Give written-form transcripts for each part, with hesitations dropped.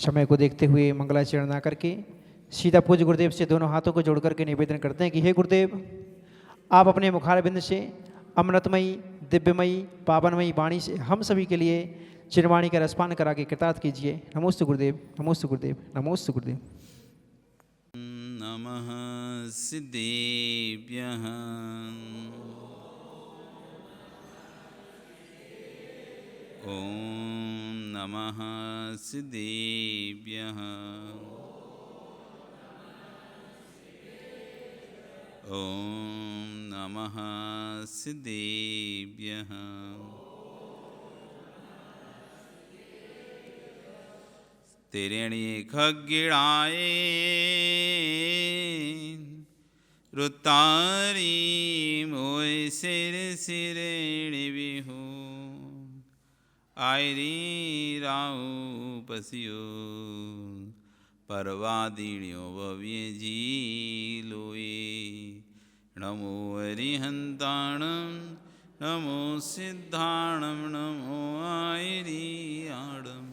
समय को देखते हुए मंगलाचरण ना करके सीधा पूज्य गुरुदेव से दोनों हाथों को जोड़ करके निवेदन करते हैं कि हे गुरुदेव, आप अपने मुखारबिंद से अमृतमयी दिव्यमयी पावनमयी वाणी से हम सभी के लिए चिरवाणी का रसपान करा के कृतार्थ कीजिए। नमोस्तु गुरुदेव, नमोस्तु गुरुदेव, नमोस्तु गुरुदेव। नमः सिद्धेभ्यः ॐ नमः सिद्धेभ्यः ॐ नमः सिद्धेभ्यः तेरेणी खगिड़ाए रुतारी मोय सिर सिरेणी बिहू आयरी राऊ पसियो परवादीण्यो भव्य जी लोए नमो हरिहंताणं नमो सिद्धाणं नमो आयरी आडम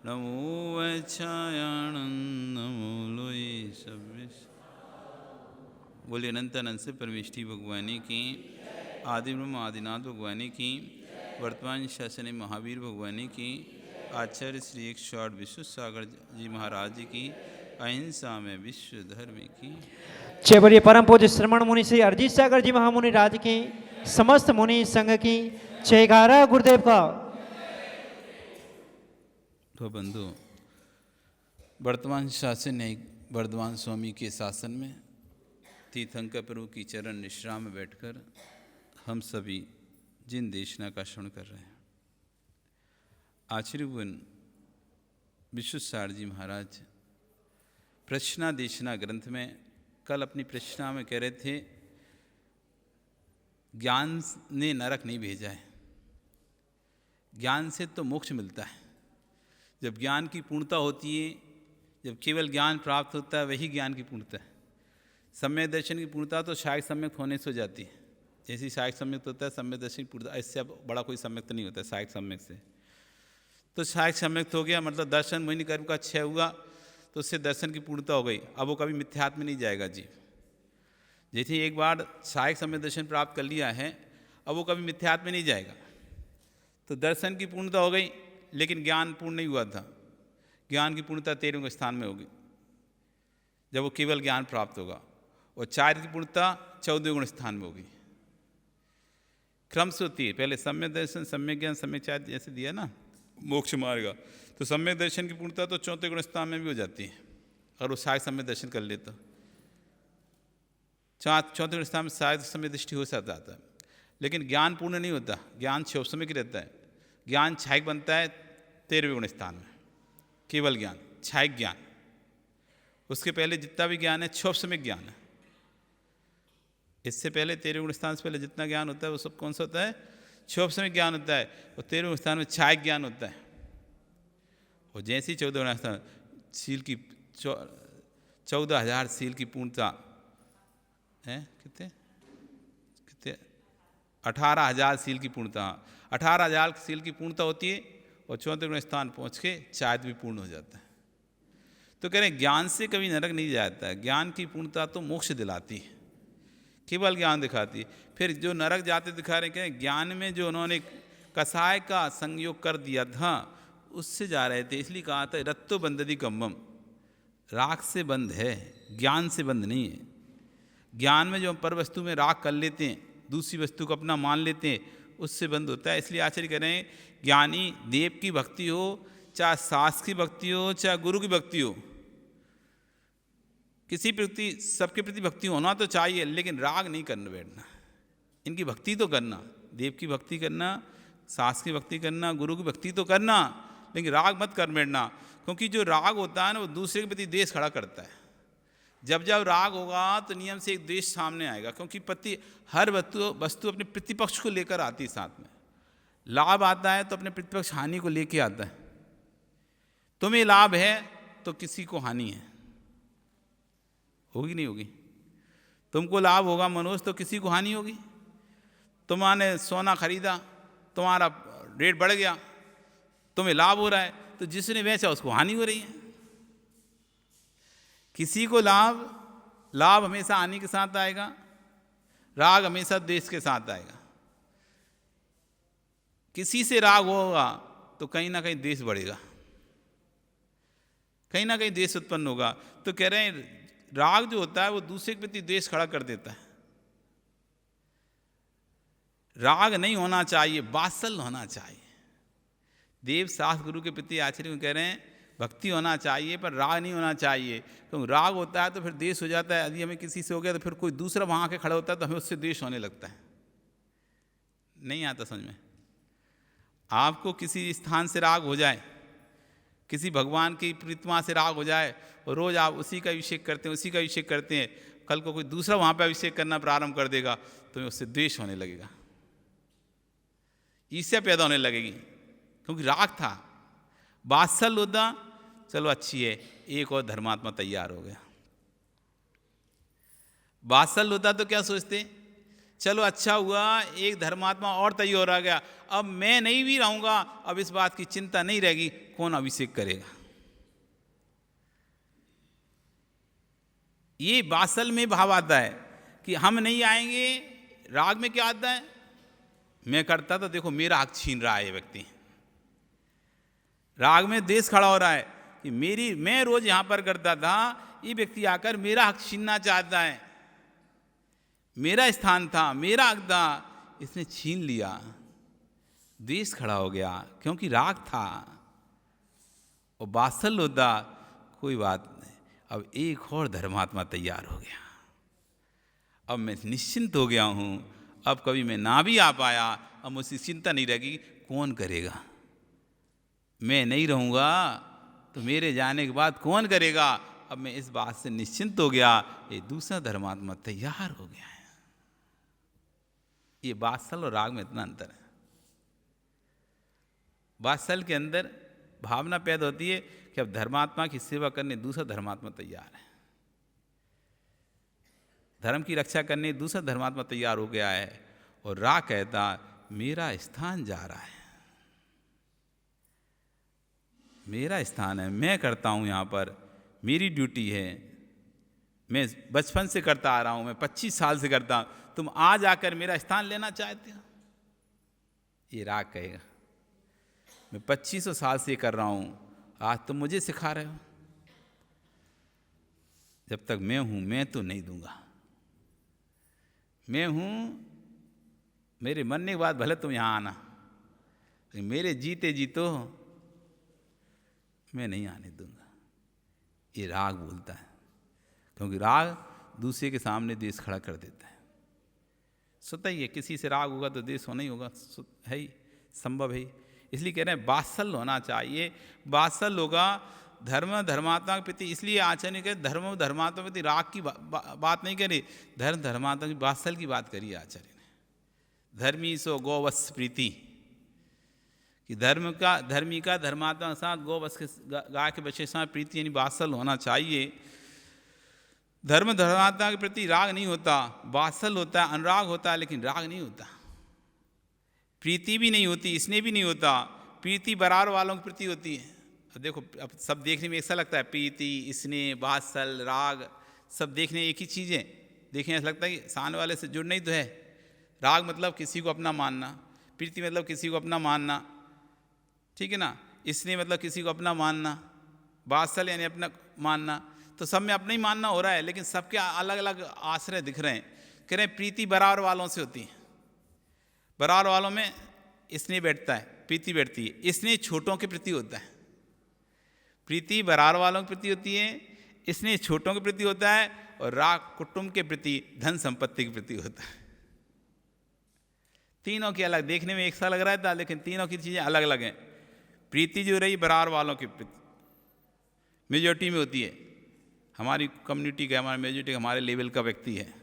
नमो वच्छायाणं नमो लोये सव्य। बोलिए अनंत अनंत से परमेष्ठी भगवानी की, आदि ब्रह्म आदिनाथ भगवानी की, वर्तमान शासन महावीर भगवानी की, आचार्य श्री 108 विश्व सागर जी महाराज जी की, अहिंसा में विश्व धर्म की। जय बोलिए परम पूज्य श्रमण मुनि श्री अरजीत सागर जी महामुनि राज की, समस्त मुनि संघ की जयकारा गुरुदेव का। तो बंधु, वर्तमान शासन न्यायिक वर्धमान स्वामी के शासन में तीर्थंकर प्रभु की चरण विश्राम में बैठकर हम सभी जिन देशना का श्रवण कर रहे हैं, आचार्य विश्वसार जी महाराज प्रश्ना देशना ग्रंथ में कल अपनी प्रश्ना में कह रहे थे, ज्ञान ने नरक नहीं भेजा है, ज्ञान से तो मोक्ष मिलता है। जब ज्ञान की पूर्णता होती है, जब केवल ज्ञान प्राप्त होता है, वही ज्ञान की पूर्णता है। सम्यक दर्शन की पूर्णता तो शायद सम्यक होने से हो जाती है। जैसी शायद सम्यक होता है, सम्यक दर्शन की पूर्णता, इससे अब बड़ा कोई सम्यक तो नहीं होता है शायद सम्यक से। तो शायद सम्यक हो गया मतलब दर्शन मोहिनी कर्म का क्षय हुआ, तो उससे दर्शन की पूर्णता हो गई। अब वो कभी मिथ्यात्म में नहीं जाएगा जीव। जैसे एक बार सहायक सम्यक दर्शन प्राप्त कर लिया है, अब वो कभी मिथ्यात्म में नहीं जाएगा। तो दर्शन की पूर्णता हो गई, लेकिन ज्ञान पूर्ण नहीं हुआ था। ज्ञान की पूर्णता 13वें स्थान में होगी जब वो केवल ज्ञान प्राप्त होगा, और चार्य की पूर्णता 14वें गुण स्थान में होगी। क्रम से होती है, पहले सम्यक दर्शन, सम्यक ज्ञान, सम्यक चार्य जैसे दिया ना मोक्ष मार्ग। तो सम्यक दर्शन की पूर्णता तो 4वें गुण स्थान में भी हो जाती है अगर वो सहायक सम्यक दर्शन कर लेता। 4वें गुण स्थान में सहायक सम्यक दृष्टि हो सकता है, लेकिन ज्ञान पूर्ण नहीं होता। ज्ञान 6 समय की रहता है। ज्ञान छायक बनता है 13वें गुण स्थान में, केवल ज्ञान, छायक ज्ञान। उसके पहले जितना भी ज्ञान है 6 समय ज्ञान है। इससे पहले 13वें गुण स्थान से पहले जितना ज्ञान होता है वो सब कौन सा होता है? 6 समय ज्ञान होता है, और 13वें स्थान में छायक ज्ञान होता है। और जैसे ही 14वें गुण स्थान सील की 14,000 सील की पूर्णता है, कितने 18,000 सील की पूर्णता, 18,000 सील की पूर्णता होती है, और 14वें गुण स्थान पहुँच के शायद भी पूर्ण हो जाता है। तो कह रहे हैं ज्ञान से कभी नरक नहीं जाता है। ज्ञान की पूर्णता तो मोक्ष दिलाती है, केवल ज्ञान दिखाती है। फिर जो नरक जाते दिखा रहे हैं, ज्ञान में जो उन्होंने कसाय का संयोग कर दिया था उससे जा रहे थे। इसलिए कहा था रत्तो बंधति कम्बम, राग से बंध है, ज्ञान से बंध नहीं है। ज्ञान में जो हम पर वस्तु में राग कर लेते हैं, दूसरी वस्तु को अपना मान लेते हैं, उससे बंद होता है। इसलिए आचार्य कह रहे हैं ज्ञानी देव की भक्ति हो, चाहे शास्त्र की भक्ति हो, चाहे गुरु की भक्ति हो, किसी प्रति सबके प्रति भक्ति होना तो चाहिए, लेकिन राग नहीं करना बैठना। इनकी भक्ति तो करना, देव की भक्ति करना, शास्त्र की भक्ति करना, गुरु की भक्ति तो करना, लेकिन राग मत कर बैठना। क्योंकि जो राग होता है ना, वो दूसरे के प्रति द्वेष खड़ा करता है। जब जब राग होगा तो नियम से एक द्वेष सामने आएगा, क्योंकि हर वस्तु अपने प्रतिपक्ष को लेकर आती है। साथ में लाभ आता है तो अपने प्रतिपक्ष हानि को लेके आता है। तुम्हें लाभ है तो किसी को हानि है, होगी नहीं होगी? तुमको लाभ होगा मनोज तो किसी को हानि होगी। तुम्हारे सोना खरीदा, तुम्हारा रेट बढ़ गया, तुम्हें लाभ हो रहा है, तो जिसने बेचा उसको हानि हो रही है। किसी को लाभ हमेशा हानि के साथ आएगा, राग हमेशा द्वेष के साथ आएगा। किसी से राग होगा तो कहीं ना कहीं द्वेष बढ़ेगा, कहीं ना कहीं द्वेष उत्पन्न होगा। तो कह रहे हैं राग जो होता है वो दूसरे के प्रति द्वेष खड़ा कर देता है। राग नहीं होना चाहिए, वात्सल्य होना चाहिए। देव शास्त्र गुरु के प्रति आचार्य कह रहे हैं भक्ति होना चाहिए पर राग नहीं होना चाहिए। तो राग होता है तो फिर द्वेष हो जाता है। यदि हमें किसी से हो गया तो फिर कोई दूसरा वहाँ आके खड़ा होता है तो हमें उससे द्वेष होने लगता है। नहीं आता समझ में। आपको किसी स्थान से राग हो जाए, किसी भगवान की प्रतिमा से राग हो जाए और रोज़ आप उसी का अभिषेक करते हैं, उसी का अभिषेक करते हैं, कल को कोई दूसरा वहाँ पर अभिषेक करना प्रारंभ कर देगा तो उससे द्वेष होने लगेगा, ईर्ष्या पैदा होने लगेगी, क्योंकि राग था। वात्सल्य होता चलो अच्छी है, एक और धर्मात्मा तैयार हो गया। वात्सल्य होता तो क्या सोचते, चलो अच्छा हुआ एक धर्मात्मा और तैयार हो गया, अब मैं नहीं भी रहूंगा, अब इस बात की चिंता नहीं रहेगी कौन अभिषेक करेगा। ये वात्सल्य में भाव आता है कि हम नहीं आएंगे। राग में क्या आता है, मैं करता तो देखो मेरा हक छीन रहा है ये व्यक्ति। राग में द्वेष खड़ा हो रहा है कि मैं रोज यहां पर करता था, ये व्यक्ति आकर मेरा हक छीनना चाहता है, मेरा स्थान था, मेरा हक था, इसने छीन लिया। द्वेष खड़ा हो गया क्योंकि राग था। और वात्सल्य होता कोई बात नहीं, अब एक और धर्मात्मा तैयार हो गया, अब मैं निश्चिंत हो गया हूं, अब कभी मैं ना भी आ पाया, अब मुझसे चिंता नहीं रहेगी कौन करेगा। मैं नहीं रहूँगा तो मेरे जाने के बाद कौन करेगा। अब मैं इस बात से निश्चिंत हो गया, ये दूसरा धर्मात्मा तैयार हो गया है। ये वात्सल्य और राग में इतना अंतर है। वात्सल्य के अंदर भावना पैदा होती है कि अब धर्मात्मा की सेवा करने दूसरा धर्मात्मा तैयार है, धर्म की रक्षा करने दूसरा धर्मात्मा तैयार हो गया है। और राग कहता मेरा स्थान जा रहा है, मेरा स्थान है, मैं करता हूं यहां पर, मेरी ड्यूटी है, मैं बचपन से करता आ रहा हूं, मैं 25 साल से करता हूं, तुम आज आकर मेरा स्थान लेना चाहते हो। ये राग कहेगा मैं 2500 साल से कर रहा हूं, आज तुम मुझे सिखा रहे हो। जब तक मैं हूं मैं तो नहीं दूंगा, मैं हूं, मेरे मरने के बाद भले तुम यहां आना, मेरे जीते जीतो मैं नहीं आने दूंगा। ये राग बोलता है, क्योंकि राग दूसरे के सामने देश खड़ा कर देता है। स्वतः ही है, किसी से राग होगा तो देश होना ही होगा, है ही, संभव है। इसलिए कह रहे हैं वात्सल्य होना चाहिए। वात्सल्य होगा धर्म धर्मात्मा के प्रति। इसलिए आचार्य ने कहा धर्म धर्मात्मा के प्रति राग की बात नहीं करी, धर्म धर्मात्मा की वात्सल्य की बात करी आचार्य ने। धर्मी सो गौवत्स प्रीति, कि धर्मी का धर्मात्मा के साथ गौवत्स के गाय के बच्चे के साथ प्रीति यानी वात्सल्य होना चाहिए। धर्म धर्मात्मा के प्रति राग नहीं होता, वात्सल्य होता है, अनुराग होता है, लेकिन राग नहीं होता। प्रीति भी नहीं होती, स्नेह भी नहीं होता। प्रीति बराबर वालों की प्रति होती है। अब देखो, अब सब देखने में ऐसा लगता है, प्रीति स्नेह वात्सल्य राग सब देखने एक ही चीज़ें, देखने ऐसा लगता है कि सामने वाले से जुड़ना ही तो है। राग मतलब किसी को अपना मानना, प्रीति मतलब किसी को अपना मानना, ठीक है ना, स्नेह मतलब किसी को अपना मानना, वात्सल्य यानी अपना मानना। तो सब में अपना ही मानना हो रहा है, लेकिन सबके अलग अलग आश्रय दिख रहे हैं। कह रहे हैं प्रीति बराबर वालों से होती है, बराबर वालों में स्नेह बैठता है, प्रीति बैठती है। स्नेह छोटों के प्रति होता है, प्रीति बराबर वालों के प्रति होती है, स्नेह छोटों के प्रति होता है, और राग कुटुंब के प्रति, धन संपत्ति के प्रति होता है। तीनों की अलग, देखने में एक सा लग रहा था, लेकिन तीनों की चीज़ें अलग अलग हैं। प्रीति जो रही बराबर वालों के प्रति मेजॉरिटी में होती है, हमारी कम्युनिटी का, हमारे मेजॉरिटी का, हमारे लेवल का व्यक्ति है,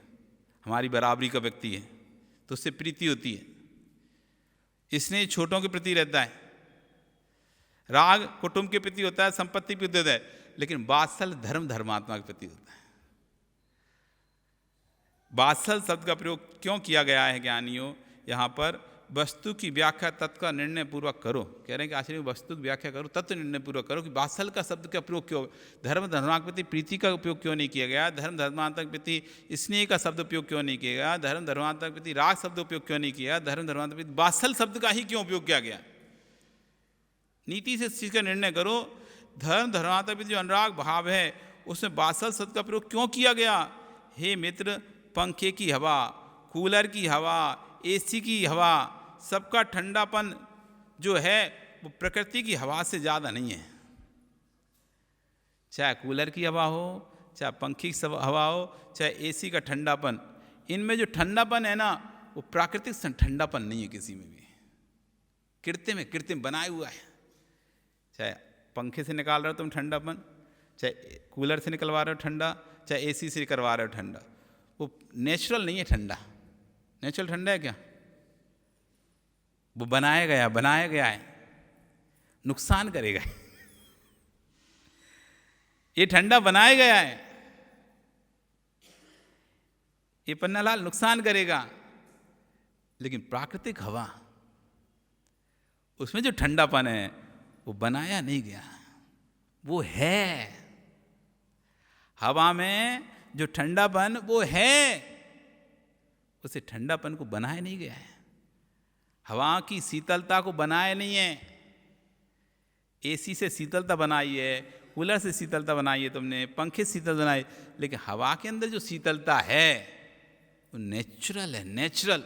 हमारी बराबरी का व्यक्ति है, तो उससे प्रीति होती है। इसने छोटों के प्रति रहता है। राग कुटुंब के प्रति होता है, संपत्ति के प्रति होता है, लेकिन वात्सल्य धर्म धर्मात्मा के प्रति होता है। वात्सल्य शब्द का प्रयोग क्यों किया गया है ज्ञानियों यहाँ पर? वस्तु की व्याख्या तत्व का निर्णय पूर्वक करो। कह रहे हैं कि आचार्य वस्तु की व्याख्या करो, तत्व निर्णय पूर्वक करो कि वात्सल का शब्द का प्रयोग क्यों, धर्म धर्मांतर प्रति प्रीति का उपयोग क्यों नहीं किया गया, धर्म धर्मांतर प्रति स्नेह का शब्द उपयोग क्यों नहीं किया गया, धर्म धर्मांतर प्रति राग शब्द उपयोग क्यों नहीं किया, धर्म धर्मांतर प्रति वात्सल शब्द का ही क्यों उपयोग किया गया। नीति से इस चीज़ का निर्णय करो, धर्म धर्मांतर प्रति जो अनुराग भाव है उसमें वात्सल शब्द का प्रयोग क्यों किया गया। हे मित्र, पंखे की हवा, कूलर की हवा, एसी की हवा, सबका ठंडापन जो है वो प्रकृति की हवा से ज़्यादा नहीं है। चाहे कूलर की हवा हो, चाहे पंखे की हवा हो, चाहे एसी का ठंडापन, इनमें जो ठंडापन है ना वो प्राकृतिक ठंडापन नहीं है किसी में भी, कृत्रिम है, कृत्रिम बनाया हुआ है। चाहे पंखे से निकाल रहे हो तुम ठंडापन, चाहे कूलर से निकलवा रहे हो ठंडा, चाहे एसी से करवा रहे हो ठंडा, वो नेचुरल नहीं है ठंडा। नेचुरल ठंडा है क्या? वो बनाया गया है, नुकसान करेगा। ये ठंडा बनाया गया है, ये पन्नालाल नुकसान करेगा। लेकिन प्राकृतिक हवा, उसमें जो ठंडापन है वो बनाया नहीं गया, वो है। हवा में जो ठंडापन वो है, उसे ठंडापन को बनाया नहीं गया है। हवा की शीतलता को बनाया नहीं है। एसी से शीतलता बनाई है, कूलर से शीतलता बनाई है तुमने, पंखे से शीतल बनाई, लेकिन हवा के अंदर जो शीतलता है वो नेचुरल है, नेचुरल।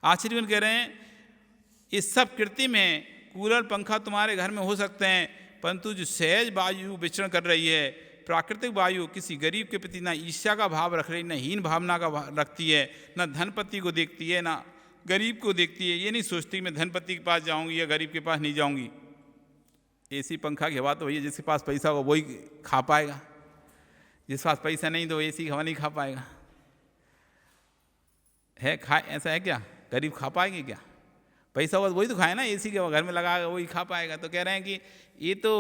आचार्य कह रहे हैं इस सब कृत्रिम है। कूलर पंखा तुम्हारे घर में हो सकते हैं, परंतु जो सहज वायु विचरण कर रही है, प्राकृतिक वायु किसी गरीब के प्रति ना ईर्ष्या का भाव रख रही, ना हीन भावना का रखती है, ना धनपति को देखती है, ना गरीब को देखती है। ये नहीं सोचती मैं धनपति के पास जाऊंगी या गरीब के पास नहीं जाऊंगी। एसी पंखा की हवा तो भैया जिसके पास पैसा हो वही खा पाएगा, जिसके पास पैसा नहीं तो एसी की हवा नहीं खा पाएगा। है ऐसा है क्या? गरीब खा पाएंगे क्या? पैसा होगा वही तो खाए ना, एसी के घर में लगा वही खा पाएगा। तो कह रहे हैं कि ये तो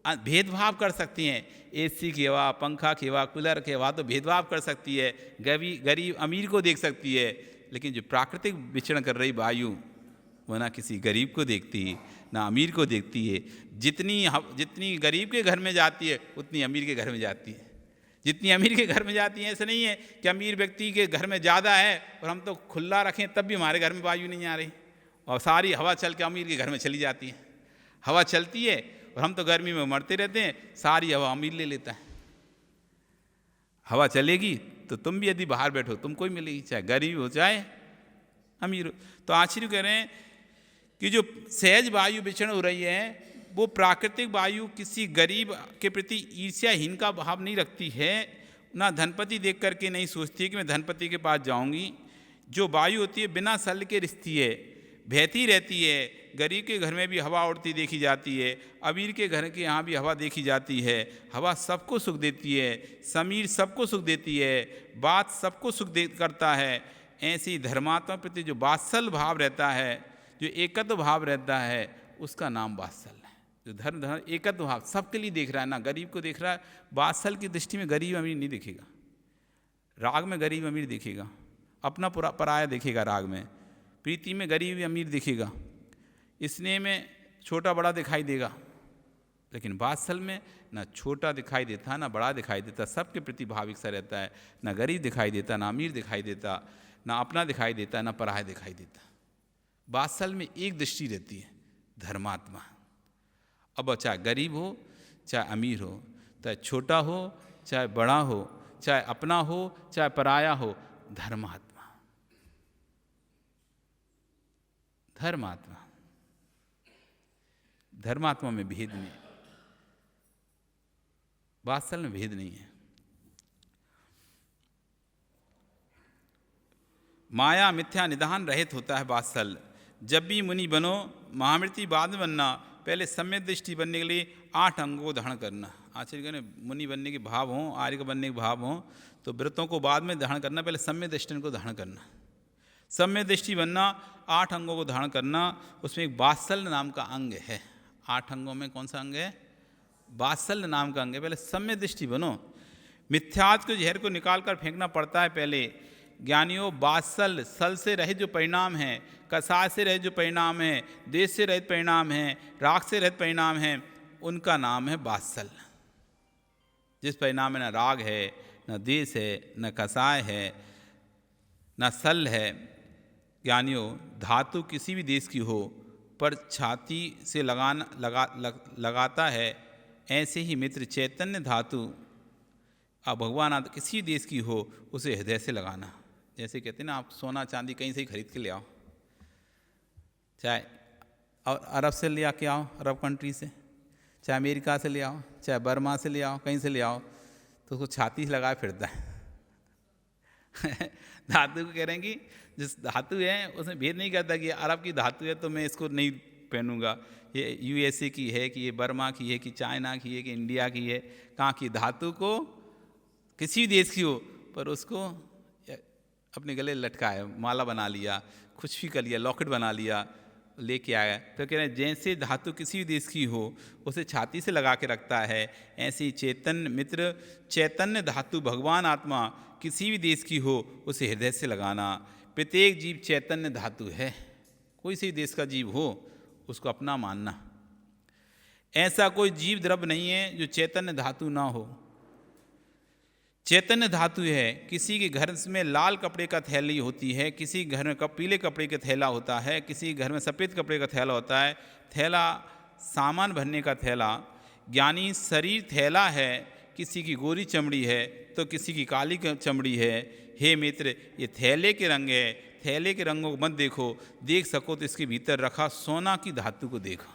भेदभाव कर सकती हैं, एसी की हवा, पंखा की हवा, कूलर की हवा तो भेदभाव कर सकती है, गरीब अमीर को देख सकती है, लेकिन जो प्राकृतिक विचरण कर रही वायु वो ना किसी गरीब को देखती ना अमीर को देखती है। जितनी गरीब के घर में जाती है उतनी अमीर के घर में जाती है, जितनी अमीर के घर में जाती है। ऐसा नहीं है कि अमीर व्यक्ति के घर में ज़्यादा है और हम तो खुला रखें तब भी हमारे घर में वायु नहीं आ रही, और सारी हवा चल के अमीर के घर में चली जाती है। हवा चलती है और हम तो गर्मी में मरते रहते हैं, सारी हवा अमीर ले लेता है। हवा चलेगी तो तुम भी यदि बाहर बैठो तुमको ही मिलेगी, चाहे गरीब हो चाहे अमीर हो। तो आचार्य कह रहे हैं कि जो सहज वायु विचरण हो रही है वो प्राकृतिक वायु किसी गरीब के प्रति ईर्ष्याहीन का भाव नहीं रखती है, ना धनपति देख करके नहीं सोचती है कि मैं धनपति के पास जाऊंगी। जो वायु होती है बिना शल्य के रिश्ती है, बहती रहती है। गरीब के घर में भी हवा उड़ती देखी जाती है, अमीर के घर के यहाँ भी हवा देखी जाती है। हवा सबको सुख देती है, समीर सबको सुख देती है, बात सबको करता है। ऐसी धर्मात्मा प्रति जो वात्सल भाव रहता है, जो एकत्व भाव रहता है, उसका नाम वात्सल है। जो धर्म एकत्व भाव सबके लिए देख रहा है, ना गरीब को देख रहा है। वात्सल की दृष्टि में गरीब अमीर नहीं दिखेगा, राग में गरीब अमीर दिखेगा, अपना पराया दिखेगा, राग में प्रीति में गरीब अमीर दिखेगा, स्नेह में छोटा बड़ा दिखाई देगा। लेकिन वात्सल में ना छोटा दिखाई देता ना बड़ा दिखाई देता, सबके प्रति भाविक सा रहता है। ना गरीब दिखाई देता, ना अमीर दिखाई देता, ना अपना दिखाई देता, ना पराया दिखाई देता। वात्सल में एक दृष्टि रहती है, धर्मात्मा। अब चाहे गरीब हो चाहे अमीर हो, चाहे छोटा हो चाहे बड़ा हो, चाहे अपना हो चाहे पराया हो, धर्मात्मा, धर्मात्मा। धर्मात्मा में भेद नहीं, वात्सल में भेद नहीं है। माया मिथ्या निधान रहित होता है वात्सल। जब भी मुनि बनो, महामृति बाद में बनना, पहले सम्यक दृष्टि बनने के लिए 8 अंगों को धारण करना। आचार्य कहने मुनि बनने के भाव हों, आर्य बनने के भाव हों, तो व्रतों को बाद में धारण करना, पहले सम्यक दृष्टि को धारण करना। सम्यक दृष्टि बनना, 8 अंगों को धारण करना। उसमें एक वात्सल्य नाम का अंग है। 8 अंगों में कौन सा अंग है? वात्सल्य नाम का अंग है। पहले सम्यक दृष्टि बनो। मिथ्यात्व के जहर को निकाल कर फेंकना पड़ता है पहले। ज्ञानियों, बात्सल सल से रहित जो परिणाम है, कसाय से रहित जो परिणाम है, देश से रहित परिणाम है, राग से रहित परिणाम है, उनका नाम है बात्सल। जिस परिणाम में न राग है, न देश है, न कसाय है, न सल है। ज्ञानियों, धातु किसी भी देश की हो पर छाती से लगाता है, ऐसे ही मित्र चैतन्य धातु अब भगवान आप किसी देश की हो उसे हृदय से लगाना। जैसे कहते हैं ना, आप सोना चांदी कहीं से ही खरीद के ले आओ, चाहे अरब से ले आके आओ, अरब कंट्री से, चाहे अमेरिका से ले आओ, चाहे बर्मा से ले आओ, कहीं से ले आओ, तो उसको छाती से लगाए फिरता है। धातु को कह रहे हैं कि जिस धातु है उसमें भेद नहीं करता कि अरब की धातु है तो मैं इसको नहीं पहनूंगा, ये यूएसए की है कि ये बर्मा की है कि चाइना की है कि इंडिया की है। कहाँ की धातु को किसी देश की हो पर उसको अपने गले लटकाए, माला बना लिया, कुछ भी कर लिया, लॉकेट बना लिया, लेके आया। तो कह रहे हैं जैसे धातु किसी भी देश की हो उसे छाती से लगा के रखता है, ऐसे ही चैतन्य मित्र चैतन्य धातु भगवान आत्मा किसी भी देश की हो उसे हृदय से लगाना। प्रत्येक जीव चैतन्य धातु है, कोई सी देश का जीव हो उसको अपना मानना। ऐसा कोई जीव द्रव्य नहीं है जो चैतन्य धातु ना हो। चैतन्य धातु है, किसी के घर में लाल कपड़े का थैली होती है, किसी घर में पीले कपड़े का थैला होता है, किसी घर में सफ़ेद कपड़े का थैला होता है। थैला सामान भरने का थैला। ज्ञानी शरीर थैला है, किसी की गोरी चमड़ी है तो किसी की काली चमड़ी है। हे मित्र, ये थैले के रंग है, थैले के रंगों को मत देखो, देख सको तो इसके भीतर रखा सोना की धातु को देखो।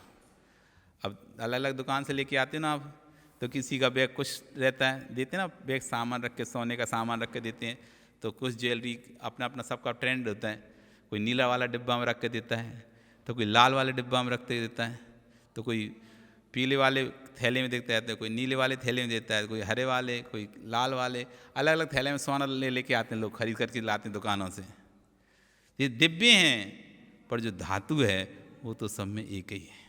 अब अलग अलग दुकान से लेके आते हो ना आप, तो किसी का बैग कुछ रहता है, देते ना बैग सामान रख के, सोने का सामान रख के देते हैं। तो कुछ ज्वेलरी अपना अपना सबका ट्रेंड होता है, कोई नीला वाला डिब्बा में रख के देता है, तो कोई लाल वाले डिब्बा में रख के देता है, तो कोई पीले वाले थैले में देता है, कोई नीले वाले थैले में देता है, कोई हरे वाले, कोई लाल वाले, अलग अलग थैले में सोना लेके आते हैं लोग, खरीद करके लाते हैं दुकानों से। ये डिब्बे हैं, पर जो धातु है वो तो सब में एक ही है,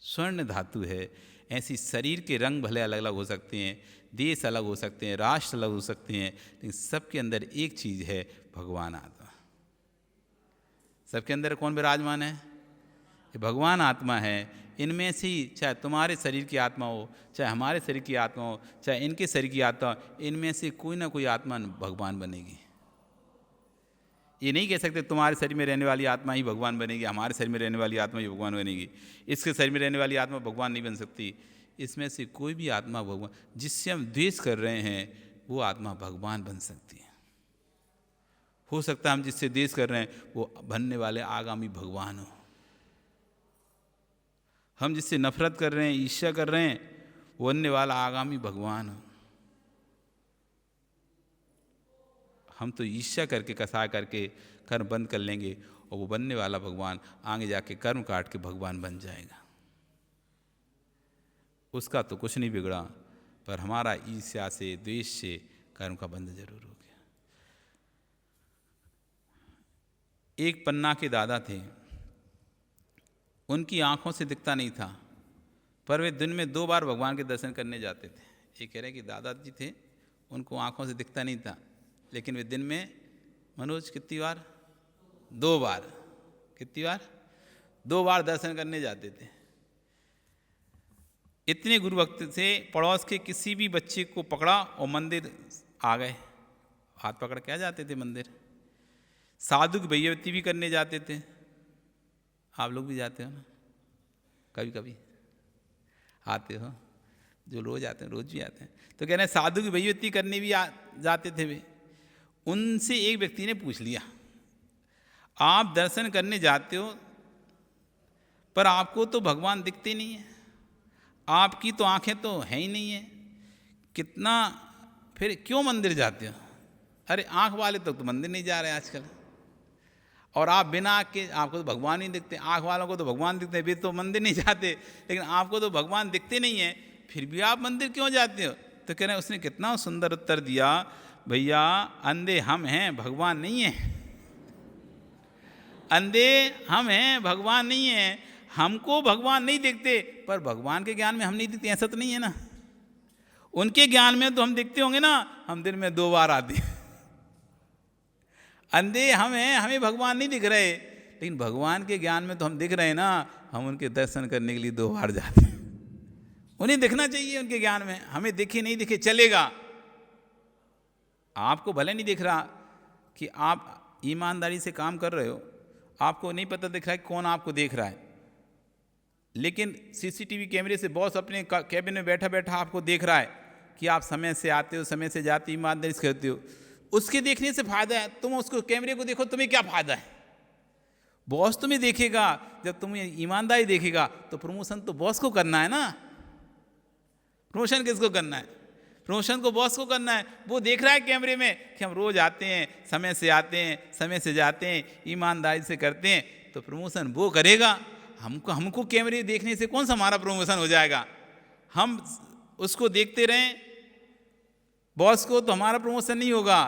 स्वर्ण धातु है। ऐसी शरीर के रंग भले अलग अलग हो सकते हैं, देश अलग हो सकते हैं, राष्ट्र अलग हो सकते हैं, लेकिन सबके अंदर एक चीज़ है, भगवान आत्मा। सबके अंदर कौन विराजमान है? ये भगवान आत्मा है। इनमें से ही चाहे तुम्हारे शरीर की आत्मा हो, चाहे हमारे शरीर की आत्मा हो, चाहे इनके शरीर की आत्मा हो, इनमें से कोई ना कोई आत्मा भगवान बनेगी। ये नहीं कह सकते तुम्हारे शरीर में रहने वाली आत्मा ही भगवान बनेगी, हमारे शरीर में रहने वाली आत्मा ही भगवान बनेगी, इसके शरीर में रहने वाली आत्मा भगवान नहीं बन सकती। इसमें से कोई भी आत्मा भगवान, जिससे हम द्वेष कर रहे हैं वो आत्मा भगवान बन सकती है। हो सकता है हम जिससे द्वेष कर रहे हैं वो बनने वाले आगामी भगवान हो। हम जिससे नफरत कर रहे हैं, ईर्ष्या कर रहे हैं, वो बनने वाला आगामी भगवान हो। हम तो ईर्ष्या करके, कसा करके कर्म बंद कर लेंगे और वो बनने वाला भगवान आगे जाके कर्म काट के भगवान बन जाएगा। उसका तो कुछ नहीं बिगड़ा, पर हमारा ईर्ष्या से, द्वेष से कर्म का बंध जरूर हो गया। एक पन्ना के दादा थे, उनकी आंखों से दिखता नहीं था, पर वे दिन में 2 बार भगवान के दर्शन करने जाते थे। ये कह रहे हैं कि दादाजी थे, उनको आंखों से दिखता नहीं था, लेकिन वे दिन में, मनोज कितनी बार? 2 बार। कितनी बार? 2 बार दर्शन करने जाते थे। इतने गुरु भक्त से पड़ोस के किसी भी बच्चे को पकड़ा और मंदिर आ गए, हाथ पकड़ के आ जाते थे मंदिर। साधु की भैयावती भी करने जाते थे। आप लोग भी जाते हो ना, कभी कभी आते हो, जो रोज आते हैं, रोज भी आते हैं। तो कह रहे हैं साधु की भैयावती करने भी जाते थे वे। उनसे एक व्यक्ति ने पूछ लिया, आप दर्शन करने जाते हो पर आपको तो भगवान दिखते नहीं है, आपकी तो आंखें तो है ही नहीं है, कितना फिर क्यों मंदिर जाते हो? अरे आंख वाले तो मंदिर नहीं जा रहे आजकल, और आप बिना आँख के, आपको तो भगवान नहीं दिखते। आँख वालों को तो भगवान दिखते हैं, वे तो मंदिर नहीं जाते, लेकिन आपको तो भगवान दिखते नहीं है, फिर भी आप मंदिर क्यों जाते हो? तो कह रहे हैं, उसने कितना सुंदर उत्तर दिया, भैया अंधे हम हैं, भगवान नहीं है। अंधे हम हैं, भगवान नहीं है। हमको भगवान नहीं दिखते, पर भगवान के ज्ञान में हम नहीं दिखते, ऐसा तो नहीं है ना। उनके ज्ञान में तो हम दिखते होंगे ना, हम दिन में 2 बार आते हैं। अंधे हम हैं, हमें भगवान नहीं दिख रहे, लेकिन भगवान के ज्ञान में तो हम दिख रहे हैं ना। हम उनके दर्शन करने के लिए 2 बार जाते हैं। उन्हें दिखना चाहिए उनके ज्ञान में, हमें दिखे नहीं दिखे चलेगा। आपको भले नहीं दिख रहा कि आप ईमानदारी से काम कर रहे हो, आपको नहीं पता दिख रहा है कौन आपको देख रहा है, लेकिन सीसीटीवी कैमरे से बॉस अपने कैबिन में बैठा बैठा आपको देख रहा है कि आप समय से आते हो, समय से जाते हो, ईमानदारी से करते हो। उसके देखने से फायदा है, तुम उसको कैमरे को देखो, तुम्हें क्या फायदा है? बॉस तुम्हें देखेगा, जब तुम्हें ईमानदारी देखेगा तो प्रमोशन तो बॉस को करना है ना। प्रमोशन किसको करना है? प्रमोशन को बॉस को करना है। वो देख रहा है कैमरे में कि हम रोज आते हैं, समय से आते हैं, समय से जाते हैं, ईमानदारी से करते हैं, तो प्रमोशन वो करेगा। हमको कैमरे देखने से कौन सा हमारा प्रमोशन हो जाएगा? हम उसको देखते रहें बॉस को, तो हमारा प्रमोशन नहीं होगा।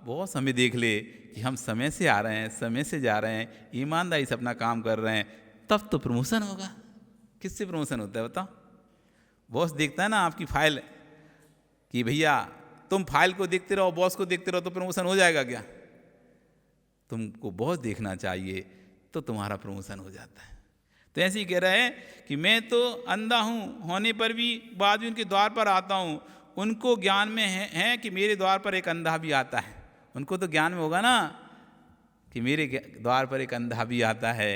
बॉस हमें देख ले कि हम समय से आ रहे हैं, समय से जा रहे हैं, ईमानदारी से अपना काम कर रहे हैं, तब तो प्रमोशन होगा। किससे प्रमोशन होता है बताओ? बॉस देखता है ना आपकी फाइल कि भैया तुम फाइल को देखते रहो, बॉस को देखते रहो, तो प्रमोशन हो जाएगा क्या? तुमको बॉस देखना चाहिए तो तुम्हारा प्रमोशन हो जाता है। तो ऐसे ही कह रहा है कि मैं तो अंधा हूँ होने पर भी बाद में उनके द्वार पर आता हूँ। उनको ज्ञान में है कि मेरे द्वार पर एक अंधा भी आता है। उनको तो ज्ञान में होगा ना कि मेरे द्वार पर एक अंधा भी आता है,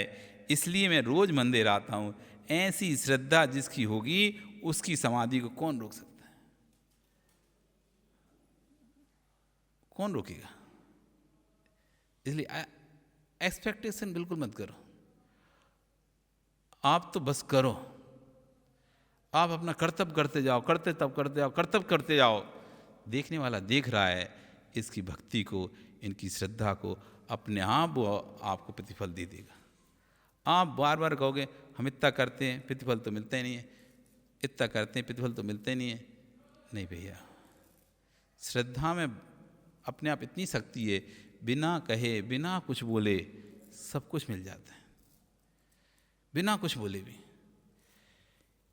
इसलिए मैं रोज मंदिर आता हूँ। ऐसी श्रद्धा जिसकी होगी उसकी समाधि को कौन रोक सकता है? कौन रोकेगा? इसलिए एक्सपेक्टेशन बिल्कुल मत करो, आप तो बस करो। आप अपना कर्तव्य करते जाओ, कर्तव्य करते जाओ। देखने वाला देख रहा है इसकी भक्ति को, इनकी श्रद्धा को, अपने आप वो आपको प्रतिफल दे देगा। आप बार बार कहोगे हम इतना करते हैं प्रतिफल तो मिलता ही नहीं है, इतना करते हैं प्रतिफल तो मिलता ही नहीं है। नहीं भैया, श्रद्धा में अपने आप इतनी शक्ति है, बिना कहे बिना कुछ बोले सब कुछ मिल जाता है, बिना कुछ बोले भी।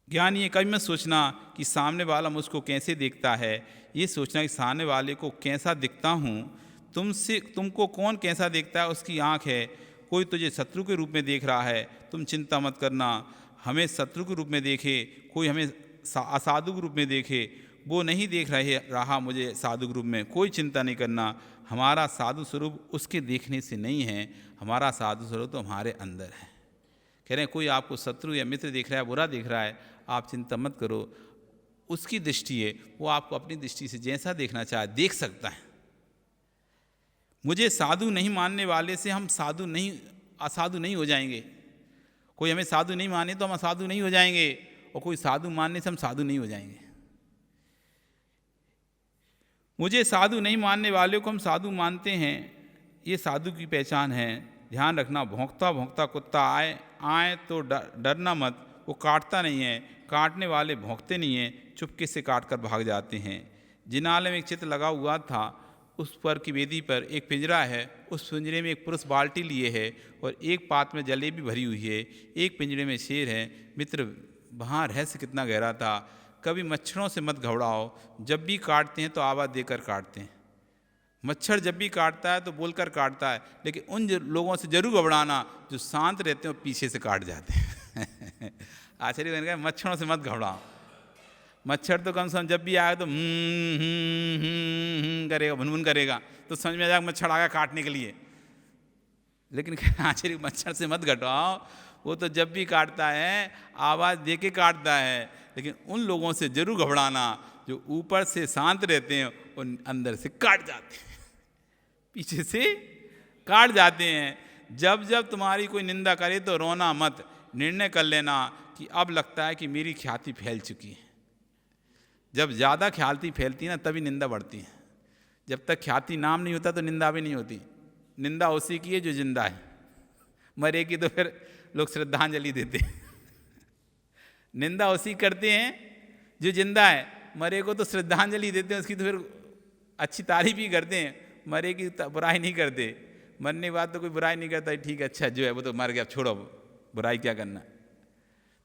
ज्ञान ये कभी मत सोचना कि सामने वाला मुझको कैसे देखता है, ये सोचना कि सामने वाले को कैसा दिखता हूँ। तुमको कौन कैसा देखता है उसकी आँख है। कोई तुझे शत्रु के रूप में देख रहा है, तुम चिंता मत करना। हमें शत्रु के रूप में देखे, कोई हमें असाधु के रूप में देखे, वो नहीं देख रहा मुझे साधु के रूप में, कोई चिंता नहीं करना। हमारा साधु स्वरूप उसके देखने से नहीं है, हमारा साधु स्वरूप तो हमारे अंदर है। कह रहे हैं कोई आपको शत्रु या मित्र देख रहा है, बुरा देख रहा है, आप चिंता मत करो, उसकी दृष्टि है, वो आपको अपनी दृष्टि से जैसा देखना चाहे देख सकता है। मुझे साधु नहीं मानने वाले से हम असाधु नहीं हो जाएंगे। कोई हमें साधु नहीं माने तो हम असाधु नहीं हो जाएंगे, और कोई साधु मानने से हम साधु नहीं हो जाएंगे। मुझे साधु नहीं मानने वाले को हम साधु मानते हैं, ये साधु की पहचान है। ध्यान रखना, भौंकता भौंकता कुत्ता आए तो डरना मत, वो काटता नहीं है, काटने वाले भौंकते नहीं हैं, चुपके से काट कर भाग जाते हैं। जिनालय में एक चित्र लगा हुआ था, उस पर की वेदी पर एक पिंजरा है, उस पिंजरे में एक पुरुष बाल्टी लिए है और एक पात में जलेबी भरी हुई है, एक पिंजरे में शेर है। मित्र, वहाँ रहस्य कितना गहरा था। कभी मच्छरों से मत घबराओ, जब भी काटते हैं तो आवाज़ देकर काटते हैं। मच्छर जब भी काटता है तो बोलकर काटता है, लेकिन उन लोगों से जरूर घबराना जो शांत रहते हैं और पीछे से काट जाते हैं। आचार्य ने कहा मच्छरों से मत घबराओ। मच्छर तो कम से कम जब भी आए तो करेगा, भुनभुन करेगा, तो समझ में आ जाएगा मच्छर आ गया काटने के लिए। लेकिन आचार्य मच्छर से मत घटाओ, वो तो जब भी काटता है आवाज़ दे के काटता है, लेकिन उन लोगों से जरूर घबराना जो ऊपर से शांत रहते हैं और अंदर से काट जाते हैं, पीछे से काट जाते हैं। जब जब तुम्हारी कोई निंदा करे तो रोना मत, निर्णय कर लेना कि अब लगता है कि मेरी ख्याति फैल चुकी है। जब ज़्यादा ख्याति फैलती है ना तभी निंदा बढ़ती है। जब तक ख्याति नाम नहीं होता तो निंदा भी नहीं होती। निंदा उसी की है जो जिंदा है, मरेगी तो फिर लोग श्रद्धांजलि देते हैं। निंदा उसी करते हैं जो जिंदा है, मरे को तो श्रद्धांजलि देते हैं, उसकी तो फिर अच्छी तारीफ ही करते हैं, मरे की बुराई नहीं करते। मरने के बाद तो कोई बुराई नहीं करता, ठीक है अच्छा जो है वो तो मर गया, छोड़ो बुराई क्या करना।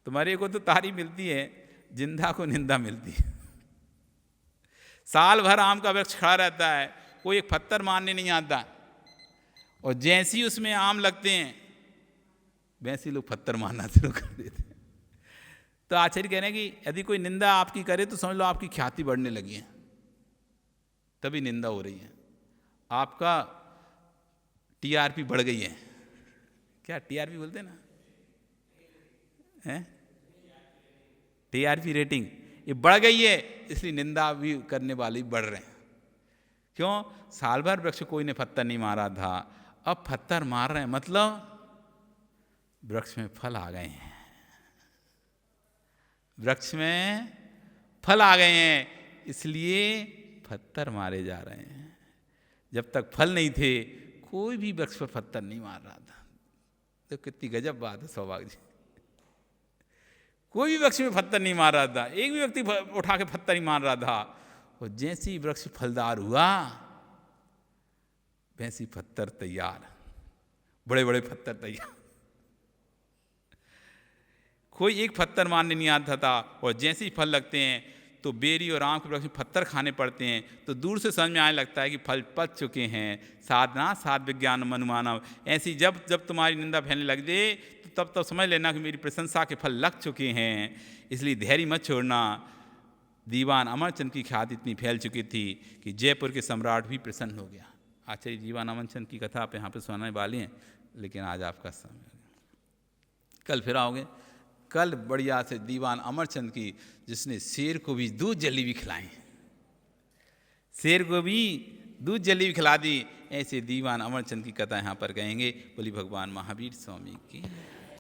तो मरे को तो तारीफ मिलती है, जिंदा को निंदा मिलती है। साल भर आम का वृक्ष खड़ा रहता है, कोई एक पत्थर मारने नहीं आता, और जैसे ही उसमें आम लगते हैं वैसे ही लोग पत्थर मारना शुरू कर देते हैं। तो आचार्य कह रहे हैं कि यदि कोई निंदा आपकी करे तो समझ लो आपकी ख्याति बढ़ने लगी है, तभी निंदा हो रही है, आपका टीआरपी बढ़ गई है। क्या टीआरपी बोलते हैं ना, हैं टीआरपी रेटिंग, ये बढ़ गई है, इसलिए निंदा भी करने वाले बढ़ रहे हैं। क्यों? साल भर वृक्ष कोई ने पत्थर नहीं मारा था, अब पत्थर मार रहे हैं, मतलब वृक्ष में फल आ गए हैं, वृक्ष में फल आ गए हैं, इसलिए पत्थर मारे जा रहे हैं। जब तक फल नहीं थे कोई भी वृक्ष पर पत्थर नहीं मार रहा था। तो कितनी गजब बात है सौभाग्य जी, कोई भी वृक्ष में पत्थर नहीं मार रहा था, एक भी व्यक्ति उठा के पत्थर नहीं मार रहा था। और जैसे ही वृक्ष फलदार हुआ वैसे ही पत्थर तैयार, बड़े बड़े पत्थर तैयार। कोई एक पत्थर मारने नहीं आता था, और जैसे ही फल लगते हैं तो बेरी और आम के वृक्ष में पत्थर खाने पड़ते हैं, तो दूर से समझ में आने लगता है कि फल पच चुके हैं। साधना साध विज्ञान मनुमानव, ऐसी जब जब तुम्हारी निंदा फैलने लग जाए तो तब समझ लेना कि मेरी प्रशंसा के फल लग चुके हैं। इसलिए धैर्य मत छोड़ना। दीवान अमरचंद की ख्याति इतनी फैल चुकी थी कि जयपुर के सम्राट भी प्रसन्न हो गया। आचार्य दीवान अमरचंद की कथा आप यहाँ पे सुनाने वाली हैं, लेकिन आज आपका समय, कल फिर आओगे। कल बढ़िया से दीवान अमरचंद की, जिसने शेर को भी दूध जलेबी खिलाई, शेर को भी दूध जलेबी खिला दी, ऐसे दीवान अमरचंद की कथा यहाँ पर कहेंगे। बोली भगवान महावीर स्वामी की।